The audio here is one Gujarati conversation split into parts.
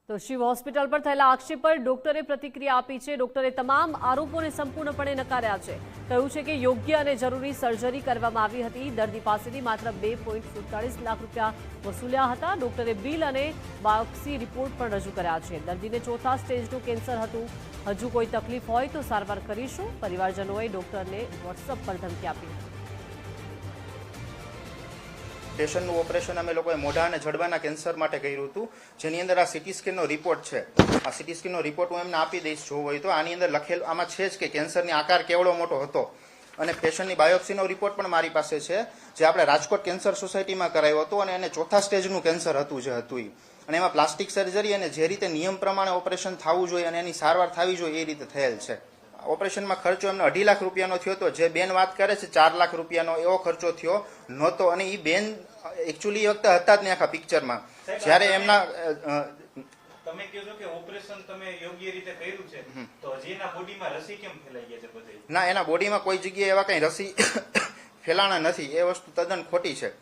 તો શિવ હોસ્પિટલ પર થયેલા આક્ષેપ પર ડોક્ટરે પ્રતિક્રિયા આપી છે। ડોક્ટરે તમામ આરોપોને સંપૂર્ણપણે નકાર્યા છે। કહ્યું છે કે યોગ્ય અને જરૂરી સર્જરી કરવામાં આવી હતી। દર્દી પાસેથી માત્ર 2.47 લાખ રૂપિયા વસૂલ્યા હતા। ડોક્ટરે બિલ અને બાયોપ્સી રિપોર્ટ પણ રજૂ કર્યા છે। દર્દીને ચોથા સ્ટેજનું કેન્સર હતું। હજુ કોઈ તકલીફ હોય તો સારવાર કરીશું। પરિવારજનોએ ડોક્ટરને વોટ્સએપ પર ધમકી આપી હતી। પેશન્ટનું ઓપરેશન અમે લોકોએ મોઢા અને જડબાના કેન્સર માટે કર્યું હતું, જેની અંદર આ સીટી સ્કેનનો રિપોર્ટ છે। આ સીટી સ્કેનનો રિપોર્ટ હું એમને આપી દઈશ જોવો હોય તો। આની અંદર લખેલું આમાં છે જ કે કેન્સરની આકાર કેવડો મોટો હતો, અને પેશન્ટની બાયોપ્સીનો રિપોર્ટ પણ મારી પાસે છે, જે આપણે રાજકોટ કેન્સર સોસાયટીમાં કરાયો હતો, અને એને ચોથા સ્ટેજનું કેન્સર હતું જે હતું ઈ। અને એમાં પ્લાસ્ટિક સર્જરી અને જે રીતે નિયમ પ્રમાણે ઓપરેશન થવું જોઈએ અને એની સારવાર થવી જોઈએ એ રીતે થયેલ છે। ઓપરેશનમાં ખર્ચો એમને 2.5 લાખ રૂપિયાનો થયો હતો। જે બેન વાત કરે છે 4 લાખ રૂપિયાનો એવો ખર્ચો થયો નહોતો, અને એ બેન એકચ્યુઅલી એ વખતે હતા જ નહીં આખા પિક્ચરમાં, જ્યારે એમના તમે કહો છો કે ઓપરેશન તમે યોગ્ય રીતે કર્યું છે, તો હજી એના બોડીમાં રસી કેમ ફેલાઈ ગઈ છે બધી? ના, એના બોડીમાં કોઈ જગ્યાએ એવા કઈ રસી ફેલાણા નથી, એ વસ્તુ તદ્દન ખોટી છે,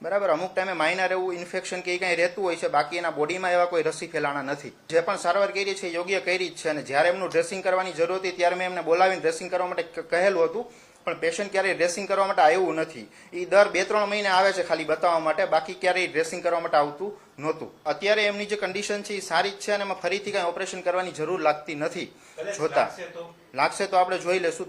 બરાબર। અમુક ટાઈમે માઇનર એવું ઇન્ફેક્શન કે કંઈ રહેતું હોય છે, બાકી એના બોડીમાં એવા કોઈ રસી ફેલાણા નથી। જે પણ સારવાર કરી છે યોગ્ય કરી જ છે, અને જ્યારે એમનું ડ્રેસિંગ કરવાની જરૂર હતી ત્યારે મેં એમને બોલાવીને ડ્રેસિંગ કરવા માટે કહેલું હતું, પણ પેશન્ટ ક્યારેય ડ્રેસિંગ કરવા માટે આવ્યું નથી। એ દર 2-3 મહિને આવે છે ખાલી બતાવવા માટે, બાકી ક્યારેય ડ્રેસિંગ કરવા માટે આવતું નહોતું। અત્યારે એમની જે કન્ડિશન છે એ સારી જ છે, અને એમાં ફરીથી કાંઈ ઓપરેશન કરવાની જરૂર લાગતી નથી। જોતા લાગશે તો આપણે જોઈ લેશું।